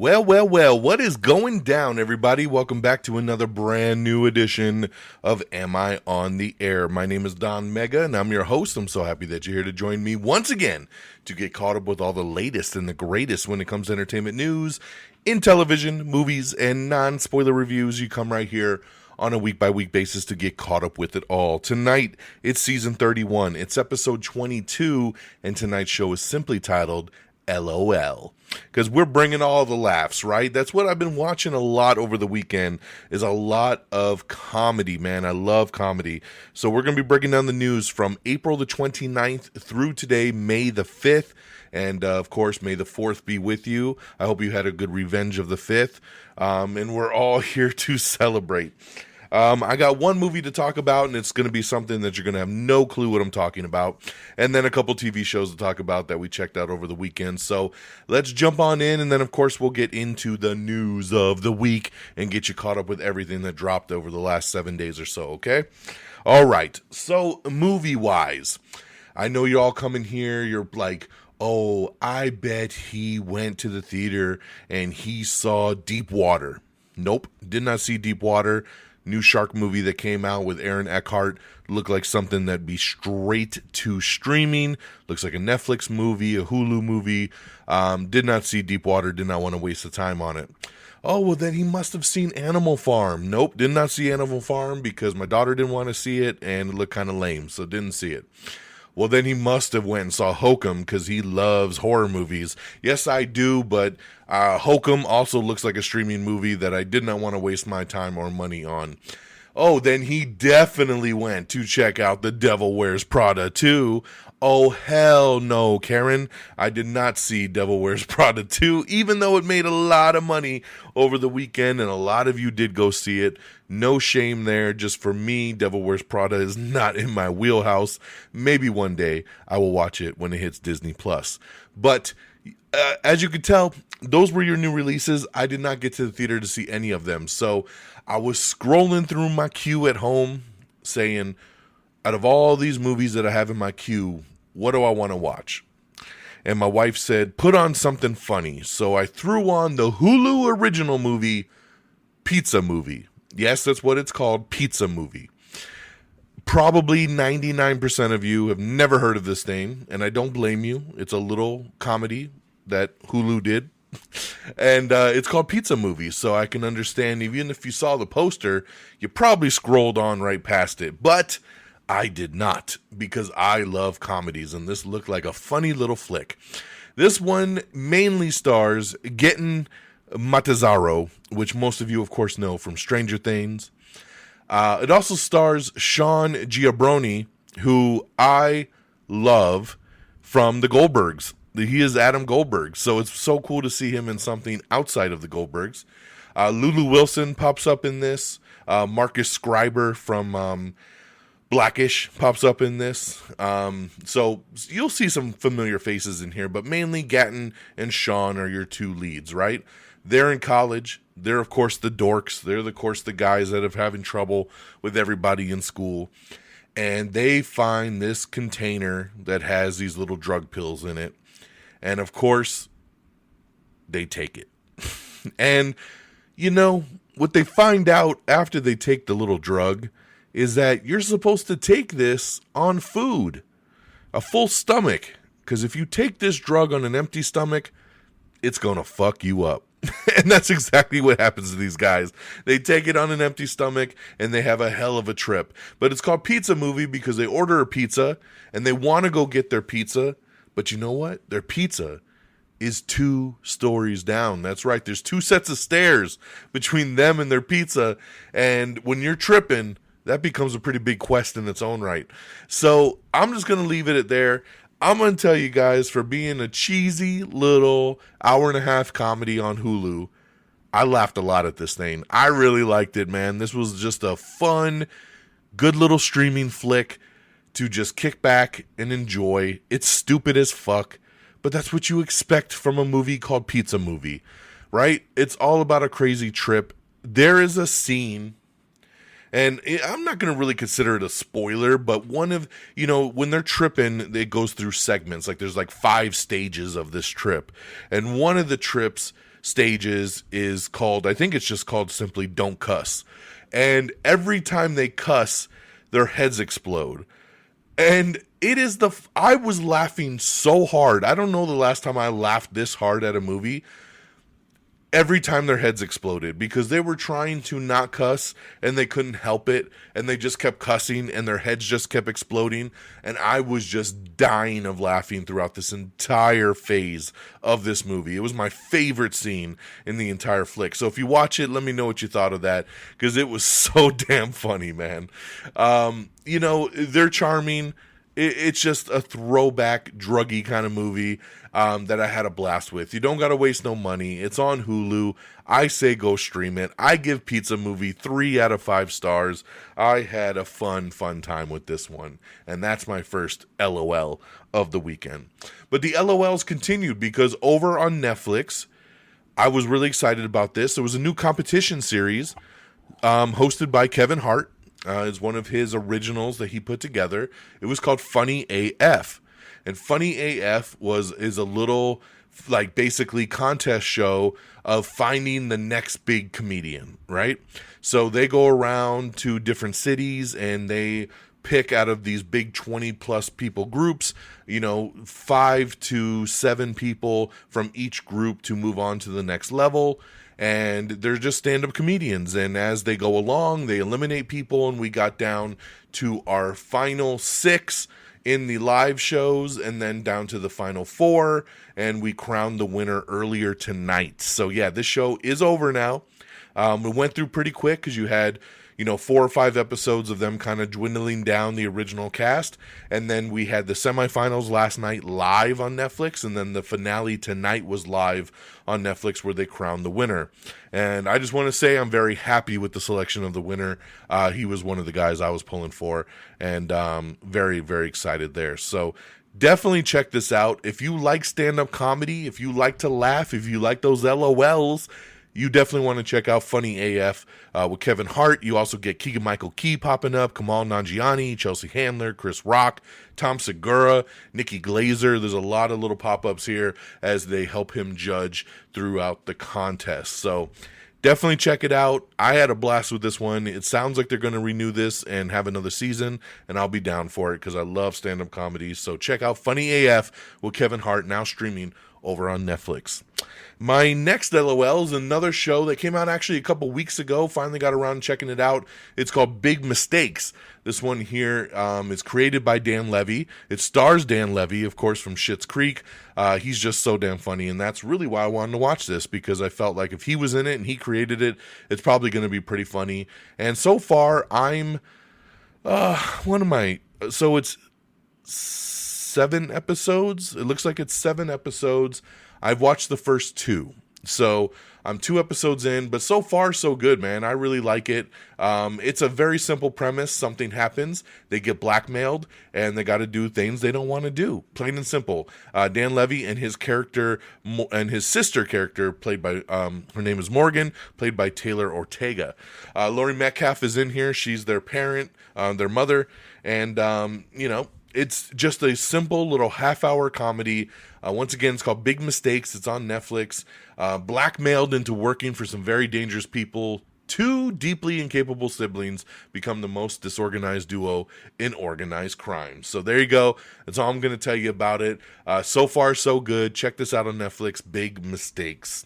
Well, what is going down, everybody? Welcome back to another brand new edition of Am I on the Air? My name is DONMEGA, and I'm your host. I'm so happy that you're here to join me once again to get caught up with all the latest and the greatest when it comes to entertainment news in television, movies, and non-spoiler reviews. You come right here on a week-by-week basis to get caught up with it all. Tonight, it's season 31. It's episode 22, and tonight's show is simply titled LOL, because we're bringing all the laughs, right? That's what I've been watching a lot over the weekend, is a lot of comedy, man. I love comedy. So we're going to be breaking down the news from April the 29th through today, May the 5th. And, of course, May the 4th be with you. I hope you had a good Revenge of the 5th. And we're all here to celebrate. I got one movie to talk about, and it's going to be something that you're going to have no clue what I'm talking about. And then a couple TV shows to talk about that we checked out over the weekend. So let's jump on in, and then, of course, we'll get into the news of the week and get you caught up with everything that dropped over the last 7 days or so, okay? All right, so movie-wise, I know you all come in here, you're like, oh, I bet he went to the theater and he saw Deep Water. Nope, did not see Deep Water. New shark movie that came out with Aaron Eckhart. Looked like something that'd be straight to streaming. Looks like a Netflix movie, a Hulu movie. Did not see Deep Water. Did not want to waste the time on it. Oh, well, then he must have seen Animal Farm. Nope, did not see Animal Farm because my daughter didn't want to see it and it looked kind of lame, so didn't see it. Well, then he must have went and saw Hokum because he loves horror movies. Yes, I do, but Hokum also looks like a streaming movie that I did not want to waste my time or money on. Oh, then he definitely went to check out The Devil Wears Prada 2. Oh, hell no, Karen. I did not see Devil Wears Prada 2, even though it made a lot of money over the weekend, and a lot of you did go see it. No shame there. Just for me, Devil Wears Prada is not in my wheelhouse. Maybe one day I will watch it when it hits Disney+. But as you can tell, those were your new releases. I did not get to the theater to see any of them. So I was scrolling through my queue at home saying, out of all these movies that I have in my queue, what do I want to watch? And my wife said, put on something funny. So I threw on the Hulu Original Movie, Pizza Movie. Yes, that's what it's called, Pizza Movie. Probably 99% of you have never heard of this thing, and I don't blame you. It's a little comedy that Hulu did. And it's called Pizza Movie, so I can understand, even if you saw the poster, you probably scrolled on right past it. But I did not, because I love comedies, and this looked like a funny little flick. This one mainly stars Gaten Matarazzo, which most of you, of course, know from Stranger Things. It also stars Sean Giabroni, who I love from The Goldbergs. He is Adam Goldberg, so it's so cool to see him in something outside of The Goldbergs. Lulu Wilson pops up in this. Marcus Scriber from Blackish pops up in this. So you'll see some familiar faces in here, but mainly Gaten and Sean are your two leads, right? They're in college. They're, of course, the dorks. They're, of course, the guys that are having trouble with everybody in school. And they find this container that has these little drug pills in it. And, of course, they take it. And, you know, what they find out after they take the little drug is that you're supposed to take this on food, a full stomach. Because if you take this drug on an empty stomach, it's going to fuck you up. And that's exactly what happens to these guys. They take it on an empty stomach and they have a hell of a trip. But it's called Pizza Movie because they order a pizza and they want to go get their pizza. But you know what? Their pizza is 2 stories down. That's right. There's 2 sets of stairs between them and their pizza. And when you're tripping, that becomes a pretty big quest in its own right. So I'm just going to leave it at there. I'm going to tell you guys, for being a cheesy little hour-and-a-half comedy on Hulu, I laughed a lot at this thing. I really liked it, man. This was just a fun, good little streaming flick to just kick back and enjoy. It's stupid as fuck, but that's what you expect from a movie called Pizza Movie, right? It's all about a crazy trip. There is a scene, and I'm not going to really consider it a spoiler, but one of, you know, when they're tripping, it goes through segments. Like there's like 5 stages of this trip. And one of the trips, stages is called, I think it's just called simply Don't Cuss. And every time they cuss, their heads explode. And I was laughing so hard. I don't know the last time I laughed this hard at a movie. Every time their heads exploded, because they were trying to not cuss and they couldn't help it, and they just kept cussing and their heads just kept exploding, and I was just dying of laughing throughout this entire phase of this movie. It was my favorite scene in the entire flick. So if you watch it, let me know what you thought of that, because it was so damn funny, man. They're charming. It's just a throwback, druggy kind of movie that I had a blast with. You don't got to waste no money. It's on Hulu. I say go stream it. I give Pizza Movie 3 out of 5 stars. I had a fun time with this one. And that's my first LOL of the weekend. But the LOLs continued, because over on Netflix, I was really excited about this. There was a new competition series hosted by Kevin Hart. It's one of his originals that he put together. It was called Funny AF. And Funny AF is a little, like, basically contest show of finding the next big comedian, right? So they go around to different cities and they pick out of these big 20 plus people groups, 5 to 7 people from each group to move on to the next level. And they're just stand-up comedians. And as they go along, they eliminate people. And we got down to our final 6 in the live shows, and then down to the final 4. And we crowned the winner earlier tonight. So yeah, this show is over now. It went through pretty quick, because you had 4 or 5 episodes of them kind of dwindling down the original cast. And then we had the semifinals last night live on Netflix. And then the finale tonight was live on Netflix, where they crowned the winner. And I just want to say I'm very happy with the selection of the winner. He was one of the guys I was pulling for. And very, very excited there. So definitely check this out. If you like stand-up comedy, if you like to laugh, if you like those LOLs, you definitely want to check out Funny AF with Kevin Hart. You also get Keegan-Michael Key popping up, Kamal Nanjiani, Chelsea Handler, Chris Rock, Tom Segura, Nikki Glazer. There's a lot of little pop-ups here as they help him judge throughout the contest. So definitely check it out. I had a blast with this one. It sounds like they're going to renew this and have another season, and I'll be down for it, because I love stand-up comedy. So check out Funny AF with Kevin Hart, now streaming over on Netflix. My next LOL is another show that came out actually a couple weeks ago. Finally got around to checking it out. It's called Big Mistakes. This one here is created by Dan Levy. It stars Dan Levy, of course, from Schitt's Creek. He's just so damn funny, and that's really why I wanted to watch this, because I felt like if he was in it and he created it, it's probably going to be pretty funny. And so far, so it's 7 episodes. It looks like it's 7 episodes. I've watched the first 2. So I'm 2 episodes in, but so far so good, man. I really like it. It's a very simple premise. Something happens. They get blackmailed, and they got to do things they don't want to do. Plain and simple. Dan Levy and his character, and his sister character, played by, her name is Morgan, played by Taylor Ortega. Laurie Metcalf is in here. She's their parent, their mother, and, it's just a simple little half-hour comedy. Once again, it's called Big Mistakes. It's on Netflix. Blackmailed into working for some very dangerous people, 2 deeply incapable siblings become the most disorganized duo in organized crime. So there you go. That's all I'm going to tell you about it. So far, so good. Check this out on Netflix, Big Mistakes.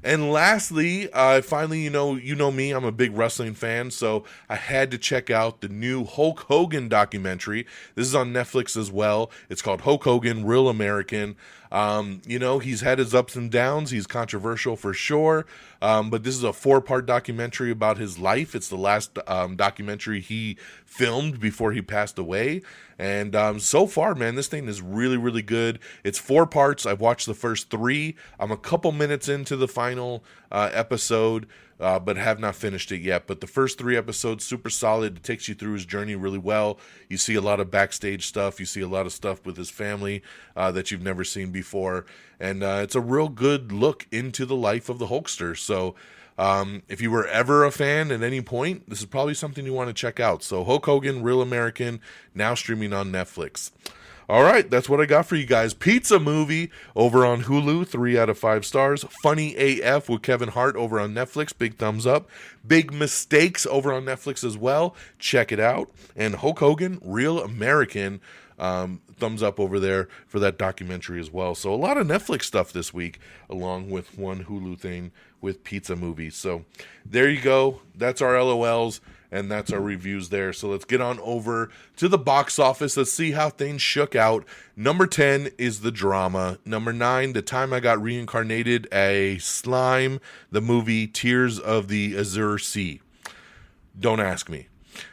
And lastly, finally, you know me, I'm a big wrestling fan, so I had to check out the new Hulk Hogan documentary. This is on Netflix as well. It's called Hulk Hogan, Real American. He's had his ups and downs. He's controversial for sure. But this is a 4-part documentary about his life. It's the last documentary he filmed before he passed away. And so far, man, this thing is really, really good. It's 4 parts. I've watched the first 3. I'm a couple minutes into the final episode, but have not finished it yet. But the first 3 episodes, super solid. It takes you through his journey really well. You see a lot of backstage stuff. You see a lot of stuff with his family that you've never seen before. And it's a real good look into the life of the Hulkster. So if you were ever a fan at any point, this is probably something you want to check out. So Hulk Hogan, Real American, now streaming on Netflix. All right, that's what I got for you guys. Pizza Movie over on Hulu, 3 out of 5 stars. Funny AF with Kevin Hart over on Netflix, big thumbs up. Big Mistakes over on Netflix as well. Check it out. And Hulk Hogan, Real American, thumbs up over there for that documentary as well. So a lot of Netflix stuff this week, along with one Hulu thing with Pizza Movie. So there you go. That's our LOLs. And that's our reviews there. So let's get on over to the box office. Let's see how things shook out. Number 10 is The Drama. Number 9, The Time I Got Reincarnated a Slime, the movie Tears of the Azure Sea. Don't ask me.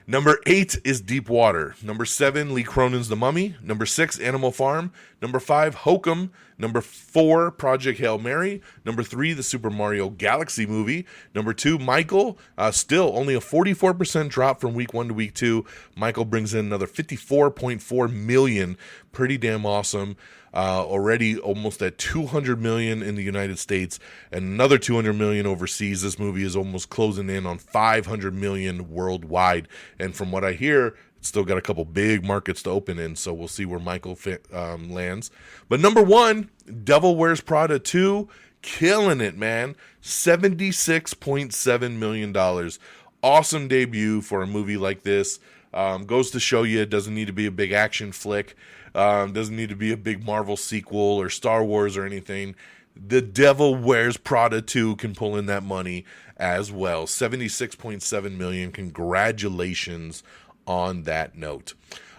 Number 8 is Deep Water. Number 7, Lee Cronin's The Mummy. Number 6, Animal Farm. Number 5, Hokum. Number 4, Project Hail Mary. Number 3, the Super Mario Galaxy movie. Number 2, Michael. Still only a 44% drop from week 1 to week 2. Michael brings in another $54.4 million. Pretty damn awesome. Already almost at 200 million in the United States and another 200 million overseas. This movie is almost closing in on 500 million worldwide. And from what I hear, it's still got a couple big markets to open in. So we'll see where Michael lands. But number 1, Devil Wears Prada 2, killing it, man. $76.7 million. Awesome debut for a movie like this. Goes to show you it doesn't need to be a big action flick. Doesn't need to be a big Marvel sequel or Star Wars or anything. The Devil Wears Prada 2 can pull in that money as well. 76.7 million. Congratulations on that note.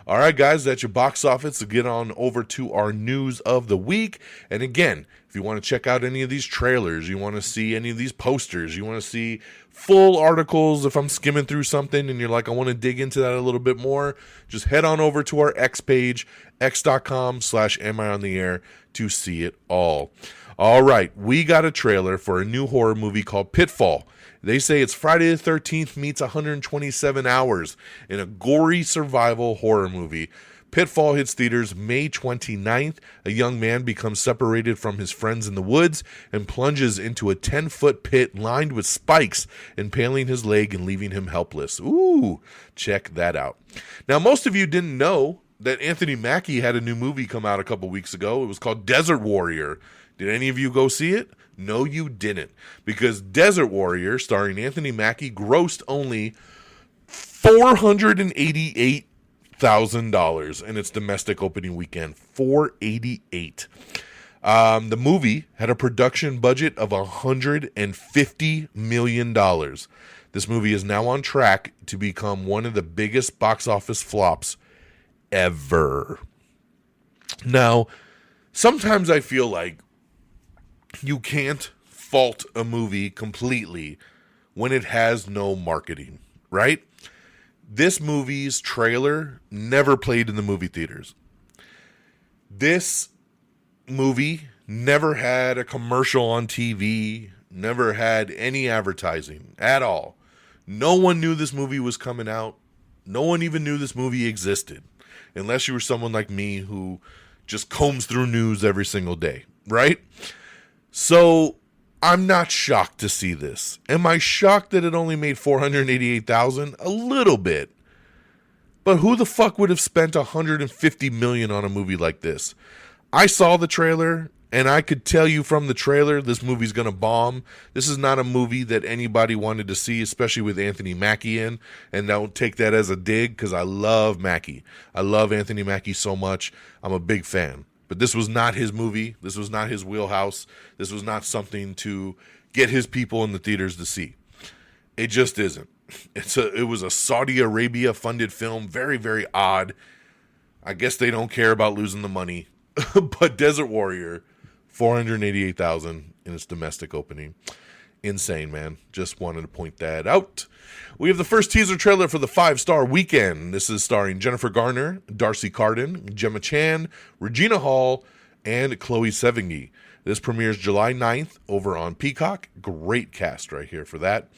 All right, guys, that's your box office. So get on over to our news of the week. And again, if you want to check out any of these trailers, you want to see any of these posters, you want to see full articles, if I'm skimming through something and you're like, I want to dig into that a little bit more, just head on over to our X page, x.com/amiontheair to see it all. All right, we got a trailer for a new horror movie called Pitfall. They say it's Friday the 13th meets 127 hours in a gory survival horror movie. Pitfall hits theaters May 29th. A young man becomes separated from his friends in the woods and plunges into a 10-foot pit lined with spikes, impaling his leg and leaving him helpless. Ooh, check that out. Now, most of you didn't know that Anthony Mackie had a new movie come out a couple weeks ago. It was called Desert Warrior. Did any of you go see it? No, you didn't. Because Desert Warrior, starring Anthony Mackie, grossed only $488,000 in its domestic opening weekend. $488,000. The movie had a production budget of $150 million. This movie is now on track to become one of the biggest box office flops ever. Now, sometimes I feel like you can't fault a movie completely when it has no marketing, right? This movie's trailer never played in the movie theaters. This movie never had a commercial on TV, never had any advertising at all. No one knew this movie was coming out. No one even knew this movie existed, unless you were someone like me who just combs through news every single day, right? So I'm not shocked to see this. Am I shocked that it only made $488,000? A little bit. But who the fuck would have spent $150 million on a movie like this? I saw the trailer, and I could tell you from the trailer this movie's going to bomb. This is not a movie that anybody wanted to see, especially with Anthony Mackie in. And don't take that as a dig, because I love Mackie. I love Anthony Mackie so much. I'm a big fan. But this was not his movie. This was not his wheelhouse. This was not something to get his people in the theaters to see. It just isn't. It was a Saudi Arabia funded film. Very, very odd. I guess they don't care about losing the money. But Desert Warrior, $488,000 in its domestic opening. Insane, man. Just wanted to point that out. We have the first teaser trailer for the 5-star weekend. This is starring Jennifer Garner, Darcy Carden, Gemma Chan, Regina Hall, and Chloe Sevigny. This premieres July 9th over on Peacock. Great cast right here for that.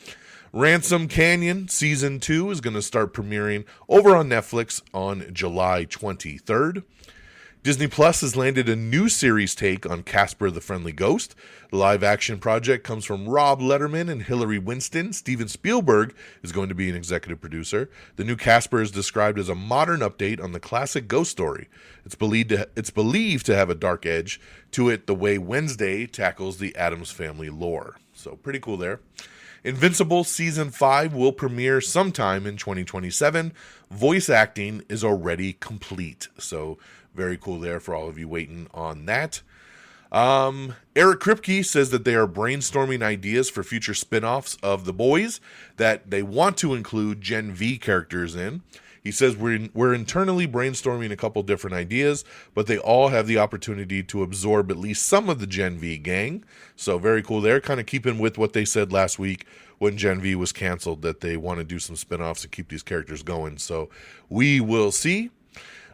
Ransom Canyon Season 2 is going to start premiering over on Netflix on July 23rd. Disney Plus has landed a new series take on Casper the Friendly Ghost. The live-action project comes from Rob Letterman and Hilary Winston. Steven Spielberg is going to be an executive producer. The new Casper is described as a modern update on the classic ghost story. It's believed to have a dark edge to it the way Wednesday tackles the Addams Family lore. So pretty cool there. Invincible Season 5 will premiere sometime in 2027. Voice acting is already complete. So very cool there for all of you waiting on that. Eric Kripke says that they are brainstorming ideas for future spin-offs of The Boys that they want to include Gen V characters in. He says we're internally brainstorming a couple different ideas, but they all have the opportunity to absorb at least some of the Gen V gang. So very cool there, kind of keeping with what they said last week when Gen V was canceled, that they want to do some spin-offs and keep these characters going. So we will see.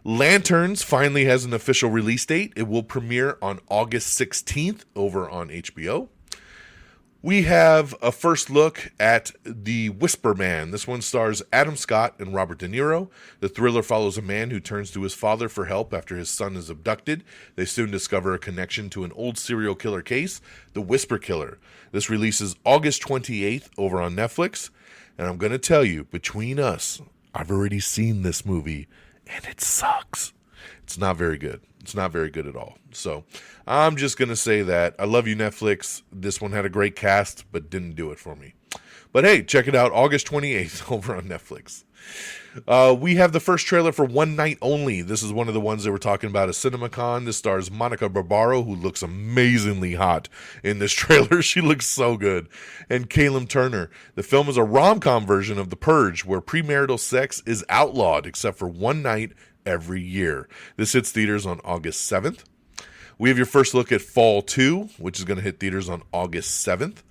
Lanterns finally has an official release date. It will premiere on August 16th over on HBO. We have a first look at The Whisper Man. This one stars Adam Scott and Robert De Niro. The thriller follows a man who turns to his father for help after his son is abducted. They soon discover a connection to an old serial killer case, The Whisper Killer. This releases August 28th over on Netflix. And I'm going to tell you, between us, I've already seen this movie, and it sucks. It's not very good. It's not very good at all. So I'm just going to say that. I love you, Netflix. This one had a great cast, but didn't do it for me. But hey, check it out August 28th over on Netflix. We have the first trailer for One Night Only. This is one of the ones they were talking about at CinemaCon. This stars Monica Barbaro, who looks amazingly hot in this trailer. She looks so good. And Callum Turner. The film is a rom-com version of The Purge, where premarital sex is outlawed except for one night every year. This hits theaters on August 7th. We have your first look at Fall 2, which is going to hit theaters on August 7th.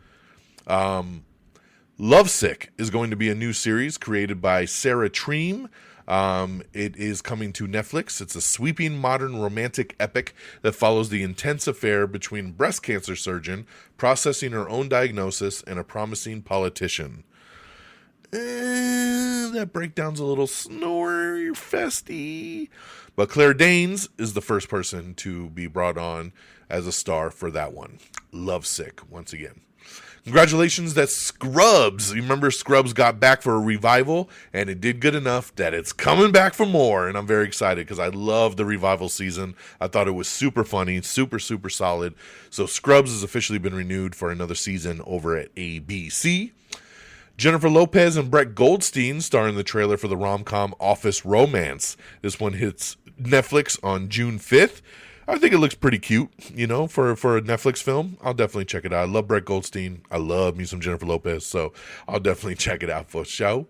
Lovesick is going to be a new series created by Sarah Treem. It is coming to Netflix. It's a sweeping modern romantic epic that follows the intense affair between a breast cancer surgeon processing her own diagnosis and a promising politician. That breakdown's a little snore-festy. But Claire Danes is the first person to be brought on as a star for that one. Lovesick, once again. Congratulations, that's Scrubs. You remember Scrubs got back for a revival, and it did good enough that it's coming back for more, and I'm very excited because I love the revival season. I thought it was super funny, super, super solid. So Scrubs has officially been renewed for another season over at ABC. Jennifer Lopez and Brett Goldstein star in the trailer for the rom-com Office Romance. This one hits Netflix on June 5th. I think it looks pretty cute, you know, for a Netflix film. I'll definitely check it out. I love Brett Goldstein. I love me some Jennifer Lopez, so I'll definitely check it out for show.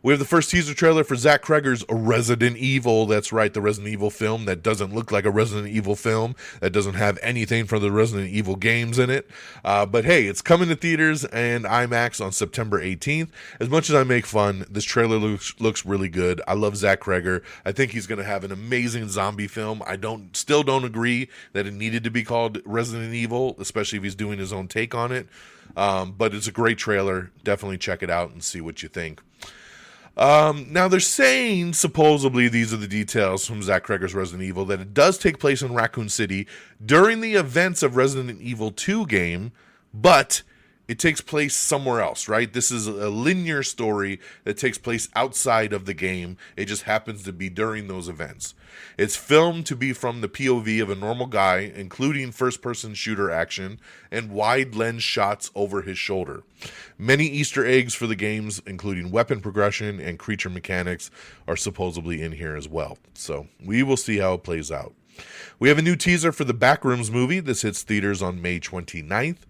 We have the first teaser trailer for Zach Cregger's Resident Evil. That's right, the Resident Evil film that doesn't look like a Resident Evil film, that doesn't have anything from the Resident Evil games in it. But hey, it's coming to theaters and IMAX on September 18th. As much as I make fun, this trailer looks really good. I love Zach Cregger. I think he's going to have an amazing zombie film. I still don't agree that it needed to be called Resident Evil, especially if he's doing his own take on it. But it's a great trailer. Definitely check it out and see what you think. Now they're saying, supposedly, these are the details from Zach Cregger's Resident Evil, that it does take place in Raccoon City during the events of Resident Evil 2 game, but it takes place somewhere else, right? This is a linear story that takes place outside of the game. It just happens to be during those events. It's filmed to be from the POV of a normal guy, including first-person shooter action and wide lens shots over his shoulder. Many Easter eggs for the games, including weapon progression and creature mechanics, are supposedly in here as well. So we will see how it plays out. We have a new teaser for the Backrooms movie. This hits theaters on May 29th.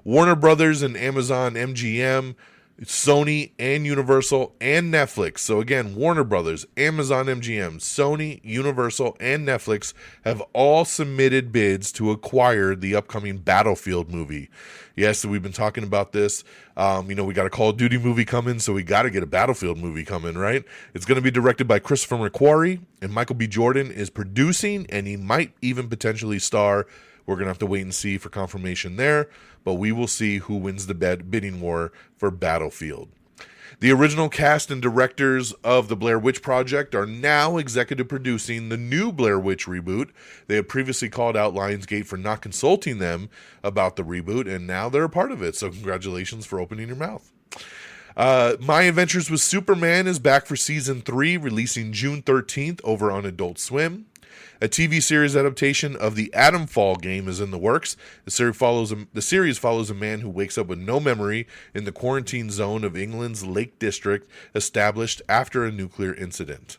Warner Brothers and Amazon MGM, Sony and Universal and Netflix. So again, Warner Brothers, Amazon MGM, Sony, Universal, and Netflix have all submitted bids to acquire the upcoming Battlefield movie. Yes, we've been talking about this. We got a Call of Duty movie coming, so we got to get a Battlefield movie coming, right? It's going to be directed by Christopher McQuarrie, and Michael B. Jordan is producing, and he might even potentially star. We're going to have to wait and see for confirmation there, but we will see who wins the bidding war for Battlefield. The original cast and directors of the Blair Witch Project are now executive producing the new Blair Witch reboot. They had previously called out Lionsgate for not consulting them about the reboot, and now they're a part of it. So congratulations for opening your mouth. My Adventures with Superman is back for season 3, releasing June 13th over on Adult Swim. A TV series adaptation of the Atom Fall game is in the works. The series follows a man who wakes up with no memory in the quarantine zone of England's Lake District, established after a nuclear incident.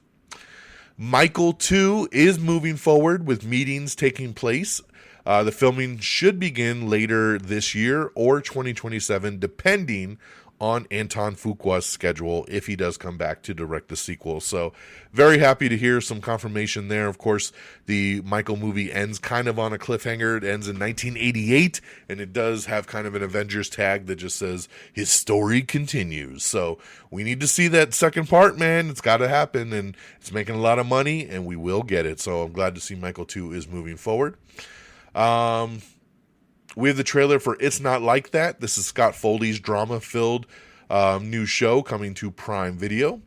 Michael 2 is moving forward with meetings taking place. The filming should begin later this year or 2027, depending on Anton Fuqua's schedule if he does come back to direct the sequel. So very happy to hear some confirmation there. Of course, the Michael movie ends kind of on a cliffhanger. It ends in 1988, and it does have kind of an Avengers tag that just says his story continues. So we need to see that second part, man. It's got to happen, and it's making a lot of money, and we will get it. So I'm glad to see Michael 2 is moving forward. We have the trailer for It's Not Like That. This is Scott Foley's drama-filled new show coming to Prime Video.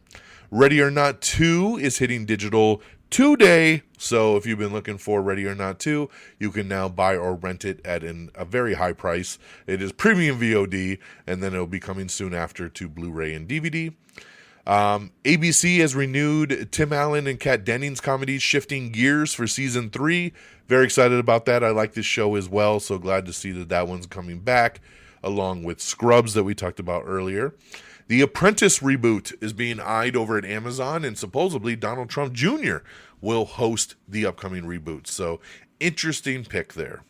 Ready or Not 2 is hitting digital today. So if you've been looking for Ready or Not 2, you can now buy or rent it at a very high price. It is premium VOD, and then it'll be coming soon after to Blu-ray and DVD. ABC has renewed Tim Allen and Kat Dennings' comedy Shifting Gears for season 3. Very excited about that. I like this show as well, so glad to see that one's coming back, along with Scrubs that we talked about earlier. The Apprentice reboot is being eyed over at Amazon, and supposedly Donald Trump Jr. will host the upcoming reboot. So interesting pick there.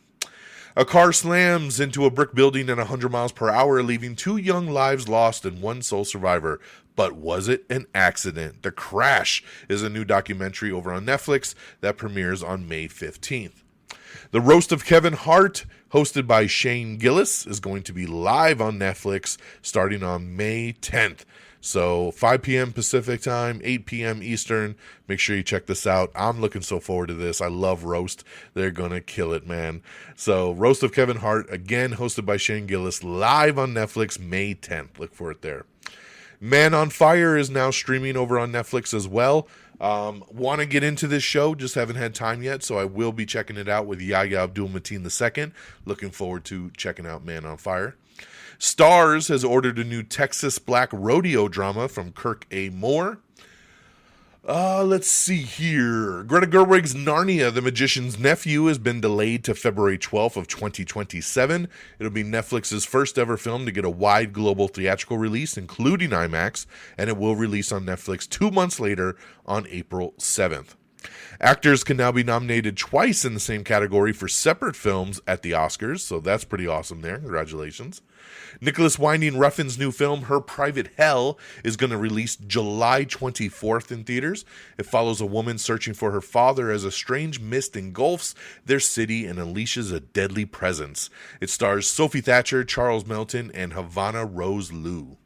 A car slams into a brick building at 100 miles per hour, leaving 2 young lives lost and 1 sole survivor. But was it an accident? The Crash is a new documentary over on Netflix that premieres on May 15th. The Roast of Kevin Hart, hosted by Shane Gillis, is going to be live on Netflix starting on May 10th. So 5 p.m. Pacific time, 8 p.m. Eastern. Make sure you check this out. I'm looking so forward to this. I love Roast. They're going to kill it, man. So Roast of Kevin Hart, again hosted by Shane Gillis, live on Netflix May 10th. Look for it there. Man on Fire is now streaming over on Netflix as well. Want to get into this show, just haven't had time yet, so I will be checking it out with Yahya Abdul-Mateen II. Looking forward to checking out Man on Fire. Starz has ordered a new Texas Black Rodeo drama from Kirk A. Moore. Let's see here. Greta Gerwig's Narnia, The Magician's Nephew, has been delayed to February 12th of 2027. It'll be Netflix's first ever film to get a wide global theatrical release, including IMAX, and it will release on Netflix 2 months later on April 7th. Actors can now be nominated twice in the same category for separate films at the Oscars, so that's pretty awesome there. Congratulations. Nicholas Winding Refn's new film, Her Private Hell, is going to release July 24th in theaters. It follows a woman searching for her father as a strange mist engulfs their city and unleashes a deadly presence. It stars Sophie Thatcher, Charles Melton, and Havana Rose Liu.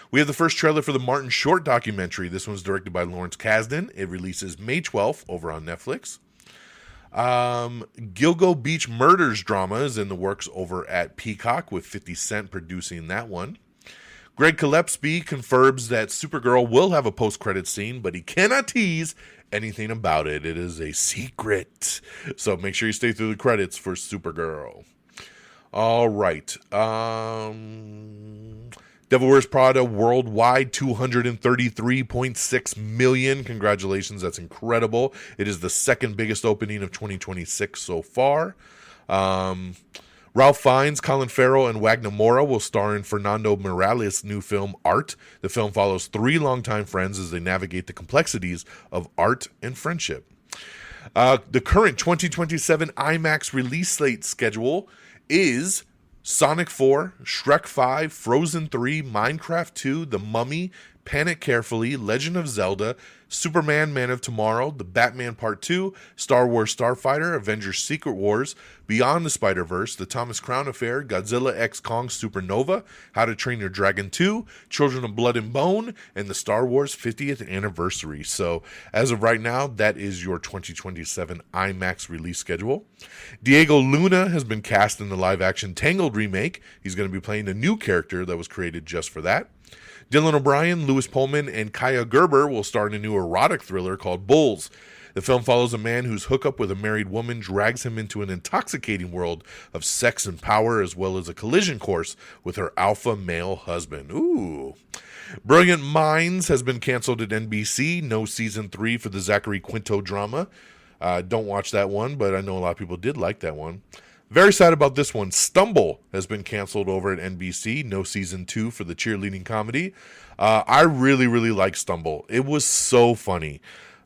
We have the first trailer for the Martin Short documentary. This one's directed by Lawrence Kasdan. It releases May 12th over on Netflix. Gilgo Beach Murders drama is in the works over at Peacock, with 50 Cent producing that one. Greg Gillespie confirms that Supergirl will have a post-credit scene, but he cannot tease anything about it. It is a secret. So make sure you stay through the credits for Supergirl. All right. Devil Wears Prada worldwide, 233.6 million. Congratulations, that's incredible. It is the second biggest opening of 2026 so far. Ralph Fiennes, Colin Farrell, and Wagner Moura will star in Fernando Morales' new film, Art. The film follows 3 longtime friends as they navigate the complexities of art and friendship. The current 2027 IMAX release slate schedule is Sonic 4, Shrek 5, Frozen 3, Minecraft 2, The Mummy, Panic Carefully, Legend of Zelda, Superman Man of Tomorrow, The Batman Part 2, Star Wars Starfighter, Avengers Secret Wars, Beyond the Spider-Verse, The Thomas Crown Affair, Godzilla x Kong Supernova, How to Train Your Dragon 2, Children of Blood and Bone, and the Star Wars 50th Anniversary. So as of right now, that is your 2027 IMAX release schedule. Diego Luna has been cast in the live-action Tangled remake. He's going to be playing a new character that was created just for that. Dylan O'Brien, Louis Pullman, and Kaya Gerber will star in a new erotic thriller called Bulls. The film follows a man whose hookup with a married woman drags him into an intoxicating world of sex and power, as well as a collision course with her alpha male husband. Ooh. Brilliant Minds has been canceled at NBC. No season 3 for the Zachary Quinto drama. Don't watch that one, but I know a lot of people did like that one. Very sad about this one. Stumble has been canceled over at NBC. No season 2 for the cheerleading comedy. I really, really like Stumble. It was so funny.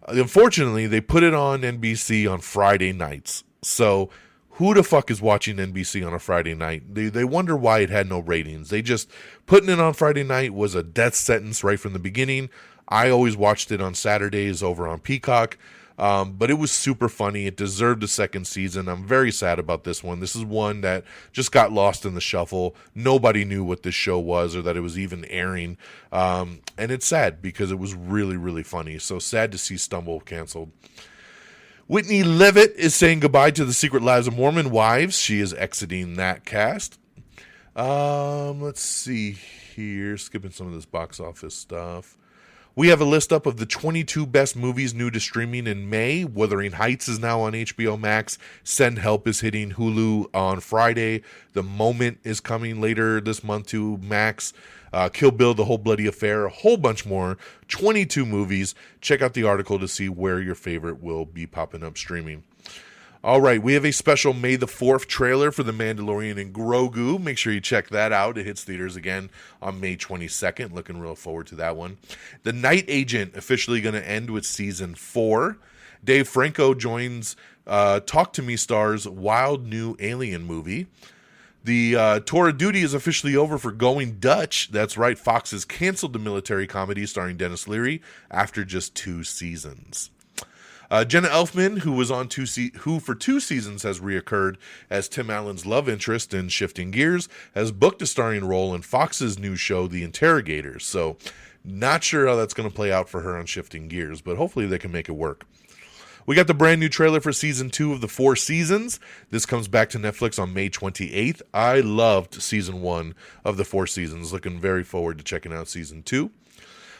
Unfortunately, they put it on NBC on Friday nights. So who the fuck is watching NBC on a Friday night? They wonder why it had no ratings. They just, putting it on Friday night was a death sentence right from the beginning. I always watched it on Saturdays over on Peacock. But it was super funny. It deserved a second season. I'm very sad about this one. This is one that just got lost in the shuffle. Nobody knew what this show was or that it was even airing. And it's sad because it was really, really funny. So sad to see Stumble canceled. Whitney Levitt is saying goodbye to the Secret Lives of Mormon Wives. She is exiting that cast. Let's see here. Skipping some of this box office stuff. We have a list up of the 22 best movies new to streaming in May. Wuthering Heights is now on HBO Max. Send Help is hitting Hulu on Friday. The Moment is coming later this month to Max. Kill Bill, The Whole Bloody Affair, a whole bunch more. 22 movies. Check out the article to see where your favorite will be popping up streaming. All right, we have a special May the 4th trailer for The Mandalorian and Grogu. Make sure you check that out. It hits theaters again on May 22nd. Looking real forward to that one. The Night Agent officially going to end with season 4. Dave Franco joins Talk to Me stars Wild New Alien movie. The tour of duty is officially over for Going Dutch. That's right, Fox has canceled the military comedy starring Dennis Leary after just 2 seasons. Jenna Elfman, who was on who for 2 seasons has reoccurred as Tim Allen's love interest in Shifting Gears, has booked a starring role in Fox's new show, The Interrogators. So, not sure how that's going to play out for her on Shifting Gears, but hopefully they can make it work. We got the brand new trailer for season 2 of The Four Seasons. This comes back to Netflix on May 28th. I loved season 1 of The Four Seasons. Looking very forward to checking out season 2.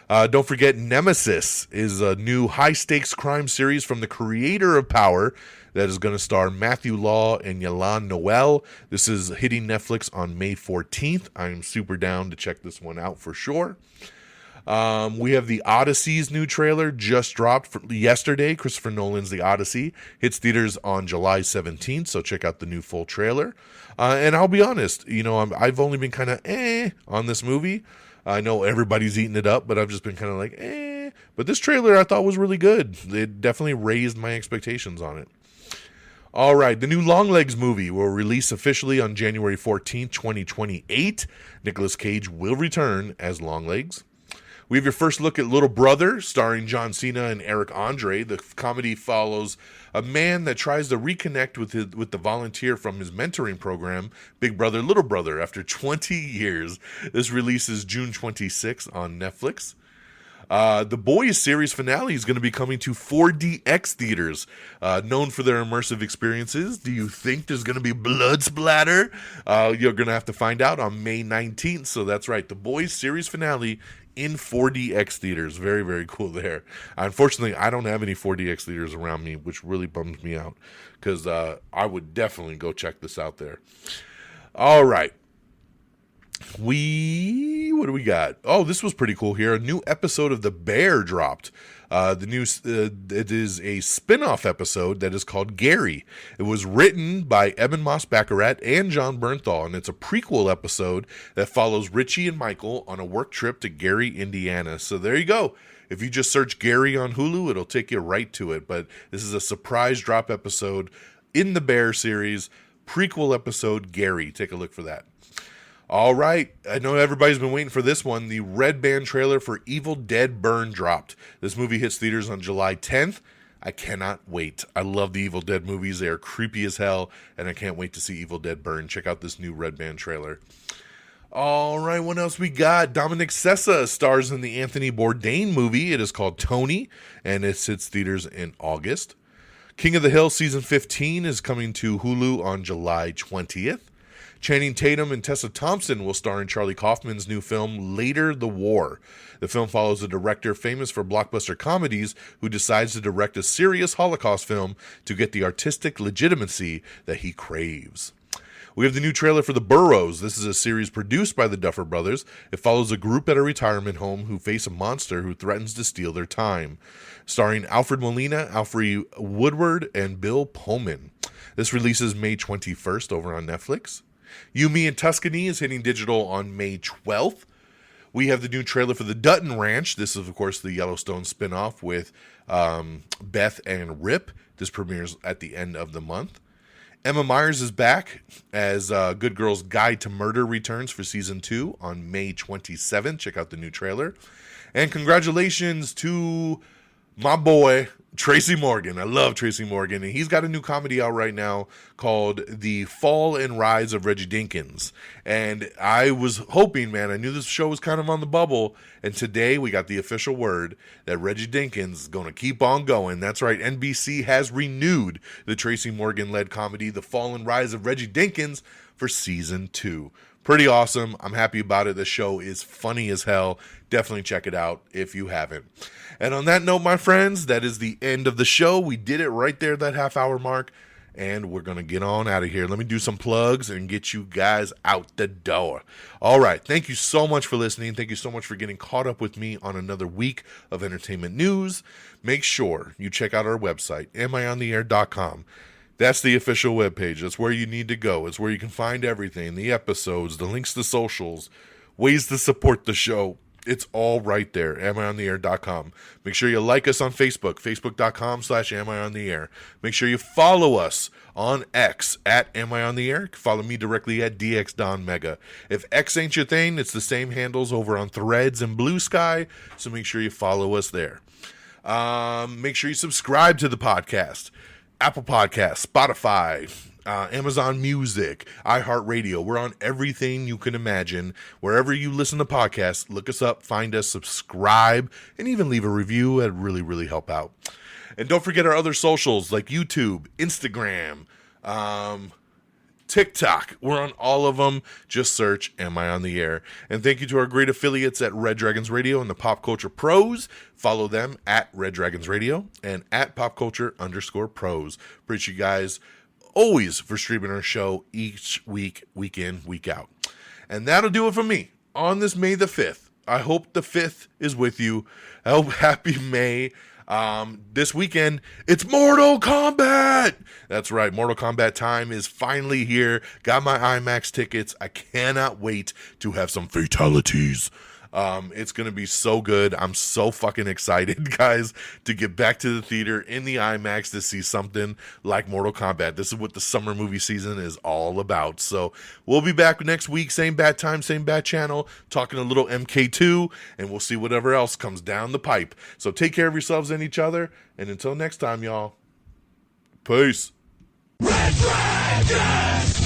Don't forget, Nemesis is a new high-stakes crime series from the creator of Power that is going to star Matthew Law and Yalan Noel. This is hitting Netflix on May 14th. I'm super down to check this one out for sure. We have The Odyssey's new trailer just dropped yesterday. Christopher Nolan's The Odyssey hits theaters on July 17th, so check out the new full trailer. And I'll be honest, I've only been kind of on this movie. I know everybody's eating it up, but I've just been kind of like, But this trailer I thought was really good. It definitely raised my expectations on it. All right, the new Longlegs movie will release officially on January 14th, 2028. Nicolas Cage will return as Longlegs. We have your first look at Little Brother, starring John Cena and Eric Andre. The comedy follows a man that tries to reconnect with the volunteer from his mentoring program, Big Brother, Little Brother, after 20 years. This releases June 26th on Netflix. The Boys series finale is going to be coming to 4DX theaters, known for their immersive experiences. Do you think there's going to be blood splatter? You're going to have to find out on May 19th. So that's right, The Boys series finale in 4DX theaters. Very, very cool there. Unfortunately, I don't have any 4DX theaters around me, which really bums me out because I would definitely go check this out there. All right. What do we got? Oh, this was pretty cool here. A new episode of The Bear dropped. It is a spin-off episode that is called Gary. It was written by Eben Moss-Baccarat and John Bernthal, and it's a prequel episode that follows Richie and Michael on a work trip to Gary, Indiana. So there you go. If you just search Gary on Hulu, it'll take you right to it. But this is a surprise drop episode in the Bear series. Prequel episode, Gary. Take a look for that. All right, I know everybody's been waiting for this one. The Red Band trailer for Evil Dead Burn dropped. This movie hits theaters on July 10th. I cannot wait. I love the Evil Dead movies. They are creepy as hell, and I can't wait to see Evil Dead Burn. Check out this new Red Band trailer. All right, what else we got? Dominic Sessa stars in the Anthony Bourdain movie. It is called Tony, and it hits theaters in August. King of the Hill Season 15 is coming to Hulu on July 20th. Channing Tatum and Tessa Thompson will star in Charlie Kaufman's new film, Later the War. The film follows a director famous for blockbuster comedies who decides to direct a serious Holocaust film to get the artistic legitimacy that he craves. We have the new trailer for The Burrows. This is a series produced by the Duffer Brothers. It follows a group at a retirement home who face a monster who threatens to steal their time. Starring Alfred Molina, Alfre Woodward, and Bill Pullman. This releases May 21st over on Netflix. You, Me, and Tuscany is hitting digital on May 12th. We have the new trailer for The Dutton Ranch. This is, of course, the Yellowstone spinoff with Beth and Rip. This premieres at the end of the month. Emma Myers is back as Good Girl's Guide to Murder returns for Season 2 on May 27th. Check out the new trailer. And congratulations to my boy, Tracy Morgan. I love Tracy Morgan. And he's got a new comedy out right now called The Fall and Rise of Reggie Dinkins. And I was hoping, man, I knew this show was kind of on the bubble. And today we got the official word that Reggie Dinkins is going to keep on going. That's right. NBC has renewed the Tracy Morgan-led comedy, The Fall and Rise of Reggie Dinkins, for Season 2. Pretty awesome. I'm happy about it. The show is funny as hell. Definitely check it out if you haven't. And on that note, my friends, that is the end of the show. We did it right there, that half-hour mark. And we're going to get on out of here. Let me do some plugs and get you guys out the door. All right. Thank you so much for listening. Thank you so much for getting caught up with me on another week of entertainment news. Make sure you check out our website, amiontheair.com. That's the official webpage. That's where you need to go. It's where you can find everything, the episodes, the links to socials, ways to support the show. It's all right there, amiontheair.com. Make sure you like us on Facebook, facebook.com/amiontheair. Make sure you follow us on X at amiontheair. Follow me directly at DXDonMega. If X ain't your thing, it's the same handles over on Threads and Blue Sky, so make sure you follow us there. Make sure you subscribe to the podcast. Apple Podcasts, Spotify, Amazon Music, iHeartRadio. We're on everything you can imagine. Wherever you listen to podcasts, look us up, find us, subscribe, and even leave a review. That'd really, really help out. And don't forget our other socials like YouTube, Instagram, TikTok. We're on all of them. Just search Am I on the Air? And thank you to our great affiliates at Red Dragons Radio and the Pop Culture Pros. Follow them at Red Dragons Radio and at popculture_pros. Appreciate you guys always for streaming our show each week, week in, week out. And that'll do it for me on this May the 5th. I hope the 5th is with you. I hope happy May. This weekend, it's Mortal Kombat! That's right, Mortal Kombat time is finally here. Got my IMAX tickets. I cannot wait to have some fatalities. It's going to be so good. I'm so fucking excited, guys, to get back to the theater in the IMAX to see something like Mortal Kombat. This is what the summer movie season is all about. So we'll be back next week, same bat time, same bat channel, talking a little MK2, and we'll see whatever else comes down the pipe. So take care of yourselves and each other, and until next time, y'all, peace. Red Dragons!